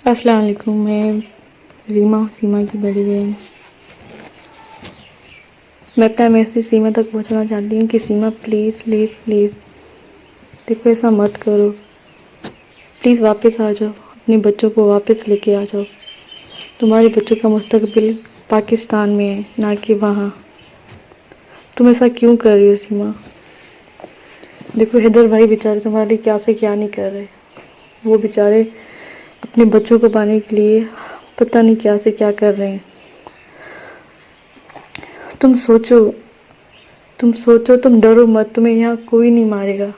السلام علیکم، میں ریما ہوں، سیما کی بڑی بہن۔ میں اپنا میسیج سیما تک پہنچانا چاہتی ہوں کہ سیما پلیز پلیز پلیز دیکھو، ایسا مت کرو، پلیز واپس آ جاؤ، اپنے بچوں کو واپس لے کے آ جاؤ۔ تمہارے بچوں کا مستقبل پاکستان میں ہے، نہ کہ وہاں۔ تم ایسا کیوں کر رہی ہو سیما؟ دیکھو حیدر بھائی بیچارے تمہارے لیے کیا سے کیا نہیں کر رہے، وہ بیچارے اپنے بچوں کو پانے کے لیے پتہ نہیں کیا سے کیا کر رہے ہیں۔ تم سوچو، تم ڈرو مت، تمہیں یہاں کوئی نہیں مارے گا۔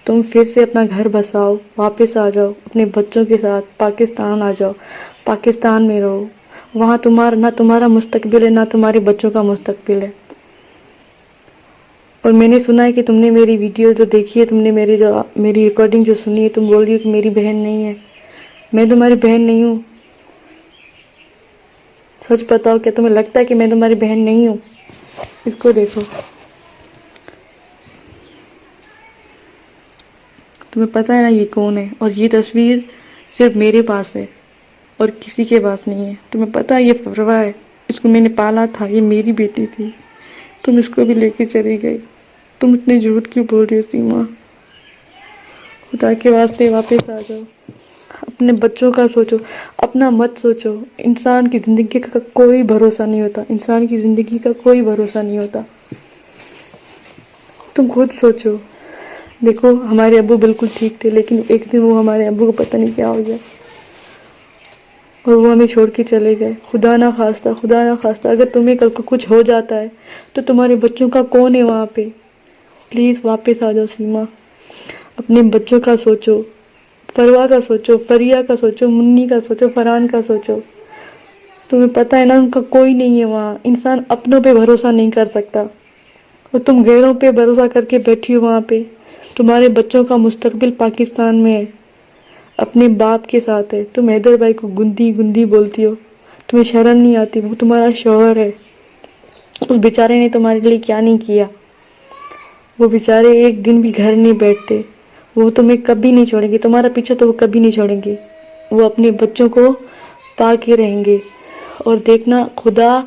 تم پھر سے اپنا گھر بساؤ، واپس آ جاؤ، اپنے بچوں کے ساتھ پاکستان آ جاؤ، پاکستان میں رہو۔ وہاں نہ تمہارا مستقبل ہے، نہ تمہارے بچوں کا مستقبل ہے۔ اور میں نے سنا ہے کہ تم نے میری ویڈیو جو دیکھی ہے، تم نے میری ریکارڈنگ جو سنی ہے، تم بول رہی ہو کہ میری بہن نہیں ہے۔ میں تمہاری بہن نہیں ہوں۔ سچ بتاؤ، کیا تمہیں لگتا ہے کہ میں تمہاری بہن نہیں ہوں؟ اس کو دیکھو، تمہیں پتہ ہے نا یہ کون ہے؟ اور یہ تصویر صرف میرے پاس ہے اور کسی کے پاس نہیں ہے۔ تمہیں پتہ ہے یہ فروا ہے، اس کو میں نے پالا تھا، یہ میری بیٹی تھی، تم اس کو بھی لے کے چلی گئی۔ تم اتنے جھوٹ کیوں بول رہی ہو سیما؟ خدا کے واسطے واپس آ جاؤ، اپنے بچوں کا سوچو، اپنا مت سوچو۔ انسان کی زندگی کا کوئی بھروسہ نہیں ہوتا، انسان کی زندگی کا کوئی بھروسہ نہیں ہوتا۔ تم خود سوچو۔ دیکھو ہمارے ابو بالکل ٹھیک تھے، لیکن ایک دن وہ ہمارے ابو کو پتہ نہیں کیا ہو گیا اور وہ ہمیں چھوڑ کے چلے گئے۔ خدا نہ خواستہ اگر تمہیں کل کو کچھ ہو جاتا ہے تو تمہارے بچوں کا کون ہے وہاں پہ؟ پلیز واپس آ جاؤ سیما، اپنے بچوں کا سوچو، فروا کا سوچو، فریا کا سوچو، منی کا سوچو، فرحان کا سوچو۔ تمہیں پتہ ہے نا ان کا کوئی نہیں ہے وہاں۔ انسان اپنوں پہ بھروسہ نہیں کر سکتا اور تم غیروں پہ بھروسہ کر کے بیٹھی ہو وہاں پہ۔ تمہارے بچوں کا مستقبل پاکستان میں ہے، اپنے باپ کے ساتھ ہے۔ تم حیدر بھائی کو گندی بولتی ہو، تمہیں شرم نہیں آتی؟ وہ تمہارا شوہر ہے، اس بیچارے نے تمہارے لیے کیا نہیں کیا؟ وہ بیچارے ایک دن بھی گھر نہیں بیٹھتے، وہ تمہیں کبھی نہیں چھوڑیں گے، تمہارا پیچھا تو وہ کبھی نہیں چھوڑیں گے۔ وہ اپنے بچوں کو پا کے رہیں گے۔ اور دیکھنا، خدا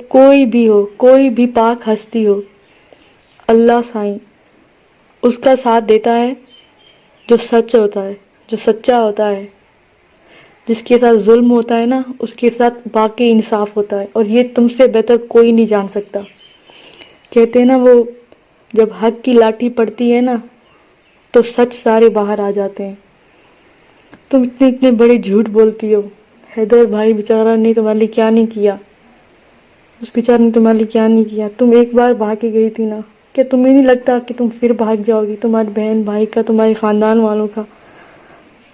کوئی بھی ہو، کوئی بھی پاک ہستی ہو، اللہ سائیں اس کا ساتھ دیتا ہے جو سچ ہوتا ہے، جو سچا ہوتا ہے۔ جس کے ساتھ ظلم ہوتا ہے نا، اس کے ساتھ باقی انصاف ہوتا ہے، اور یہ تم سے بہتر کوئی نہیں جان سکتا۔ کہتے ہیں نا، وہ جب حق کی لاٹھی پڑتی ہے نا تو سچ سارے باہر آ جاتے ہیں۔ تم اتنے بڑے جھوٹ بولتی ہو۔ حیدر بھائی بیچارہ نے تمہارے لیے کیا نہیں کیا، اس بیچارے نے تمہارے لیے کیا نہیں کیا۔ تم ایک بار بھاگ کے گئی تھی نا، کیا تمہیں نہیں لگتا کہ تم پھر بھاگ جاؤ گی؟ تمہارے بہن بھائی کا، تمہارے خاندان والوں کا،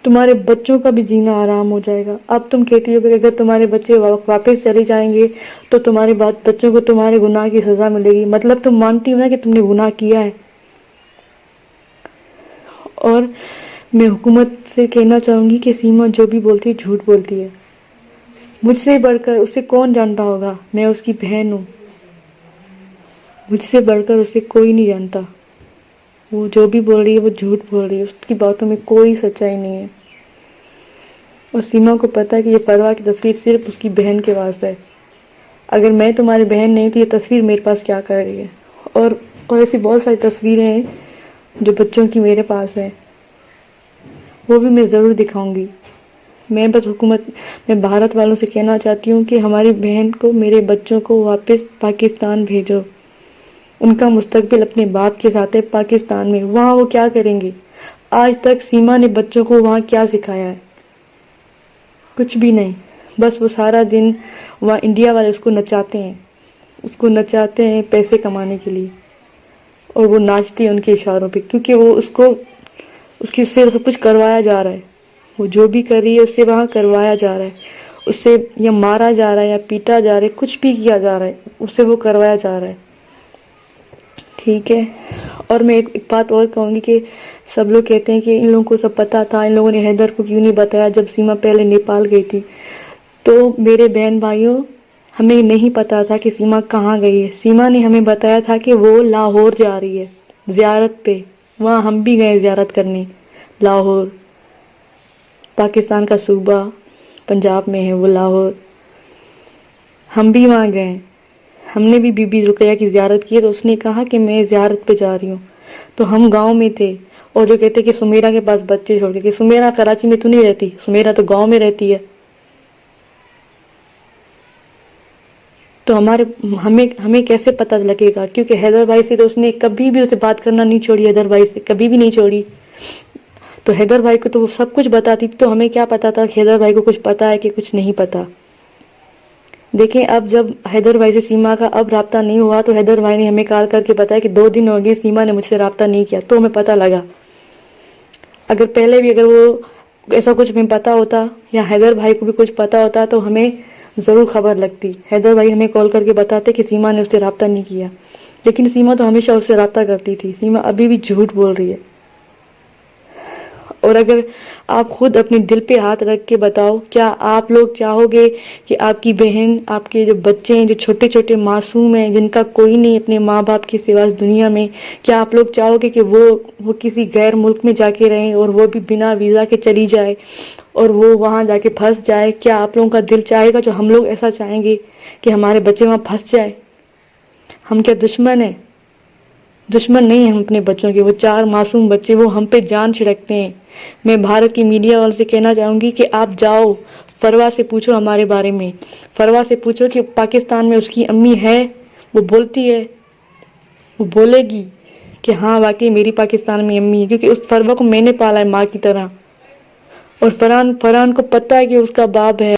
تمہارے بچوں کا بھی جینا آرام ہو جائے گا۔ اب تم کہتی ہو کہ اگر تمہارے بچے واپس چلے جائیں گے تو تمہارے بچوں کو تمہارے گناہ کی سزا ملے گی۔ مطلب تم مانتی ہو نا کہ تم نے گناہ کیا ہے۔ اور میں حکومت سے کہنا چاہوں گی کہ سیما جو بھی بولتی ہے جھوٹ بولتی ہے۔ مجھ سے بڑھ کر اسے کون جانتا ہوگا؟ میں اس کی بہن ہوں، مجھ سے بڑھ کر اسے کوئی نہیں جانتا۔ وہ جو بھی بول رہی ہے وہ جھوٹ بول رہی ہے، اس کی باتوں میں کوئی سچائی نہیں ہے۔ اور سیما کو پتہ ہے کہ یہ فروا کی تصویر صرف اس کی بہن کے واسطے ہے۔ اگر میں تمہاری بہن نہیں تو یہ تصویر میرے پاس کیا کر رہی ہے؟ اور ایسی بہت ساری تصویریں ہیں جو بچوں کی میرے پاس ہیں، وہ بھی میں ضرور دکھاؤں گی۔ میں بھارت والوں سے کہنا چاہتی ہوں کہ ہماری بہن کو، میرے بچوں کو واپس پاکستان بھیجو۔ ان کا مستقبل اپنے باپ کے ساتھ ہے پاکستان میں، وہاں وہ کیا کریں گے؟ آج تک سیما نے بچوں کو وہاں کیا سکھایا ہے؟ کچھ بھی نہیں۔ بس وہ سارا دن وہاں انڈیا والے اس کو نچاتے ہیں پیسے کمانے کے لیے، اور وہ ناچتی ہے ان کے اشاروں پہ، کیونکہ وہ اس کی سے سب کچھ کروایا جا رہا ہے۔ وہ جو بھی کر رہی ہے اس سے وہاں کروایا جا رہا ہے، اس سے یا مارا جا رہا ہے یا پیٹا جا رہا ہے، کچھ بھی کیا جا رہا ہے، اس سے وہ کروایا جا رہا ہے۔ ٹھیک ہے۔ اور میں ایک بات اور کہوں گی کہ سب لوگ کہتے ہیں کہ ان لوگوں کو سب پتا تھا، ان لوگوں نے حیدر کو کیوں نہیں بتایا جب سیما پہلے نیپال گئی تھی؟ تو میرے بہن بھائیوں، ہمیں نہیں پتا تھا کہ سیما کہاں گئی ہے۔ سیما نے ہمیں بتایا تھا کہ وہ لاہور جا رہی ہے زیارت پہ۔ وہاں ہم بھی گئے زیارت کرنے، لاہور پاکستان کا صوبہ پنجاب میں ہے، وہ لاہور، ہم بھی وہاں گئے، ہم نے بھی بی بی رقیہ کی زیارت کی، تو اس نے کہا کہ میں زیارت پہ جا رہی ہوں، تو ہم گاؤں میں تھے، اور جو کہتے کہ سمیرا کے پاس بچے چھوڑ کے، کہ سمیرا کراچی میں تو نہیں رہتی، سمیرا تو گاؤں میں رہتی ہے، تو ہمیں کیسے پتہ لگے گا؟ کیونکہ حیدر بھائی سے تو اس نے کبھی بھی اسے بات کرنا نہیں چھوڑی، حیدر بھائی سے کبھی بھی نہیں چھوڑی، تو حیدر بھائی کو تو وہ سب کچھ بتاتی تھی، تو ہمیں کیا پتا تھا کہ حیدر بھائی کو کچھ پتا ہے کہ کچھ نہیں پتا۔ دیکھیں اب جب حیدر بھائی سے سیما کا اب رابطہ نہیں ہوا، تو حیدر بھائی نے ہمیں کال کر کے بتایا کہ 2 دن ہو گئے سیما نے مجھ سے رابطہ نہیں کیا، تو ہمیں پتہ لگا۔ اگر پہلے بھی اگر وہ ایسا کچھ ہمیں پتا ہوتا یا حیدر بھائی کو بھی کچھ پتا ہوتا تو ہمیں ضرور خبر لگتی، حیدر بھائی ہمیں کال کر کے بتاتے کہ سیما نے اس سے رابطہ نہیں کیا، لیکن سیما تو ہمیشہ اس سے رابطہ کرتی تھی، سیما ابھی بھی جھوٹ بول رہی ہے۔ اور اگر آپ خود اپنے دل پہ ہاتھ رکھ کے بتاؤ، کیا آپ لوگ چاہو گے کہ آپ کی بہن، آپ کے جو بچے ہیں جو چھوٹے چھوٹے معصوم ہیں، جن کا کوئی نہیں اپنے ماں باپ کے سوا اس دنیا میں، کیا آپ لوگ چاہو گے کہ وہ کسی غیر ملک میں جا کے رہیں، اور وہ بھی بنا ویزا کے چلی جائے اور وہ وہاں جا کے پھنس جائے؟ کیا آپ لوگوں کا دل چاہے گا جو ہم لوگ ایسا چاہیں گے کہ ہمارے بچے وہاں پھنس جائے؟ ہم کیا دشمن ہیں؟ دشمن نہیں ہیں ہم اپنے بچوں کے، وہ 4 معصوم بچے وہ ہم پہ جان چھڑکتے ہیں۔ میں بھارت کی میڈیا والوں سے کہنا چاہوں گی کہ آپ جاؤ، فروا سے پوچھو ہمارے بارے میں، فروا سے پوچھو کہ پاکستان میں اس کی امی ہے، وہ بولتی ہے، وہ بولے گی کہ ہاں واقعی میری پاکستان میں امی ہے، کیونکہ اس فروا کو میں نے پالا ہے ماں کی طرح، اور فرحان کو پتہ ہے کہ اس کا باپ ہے۔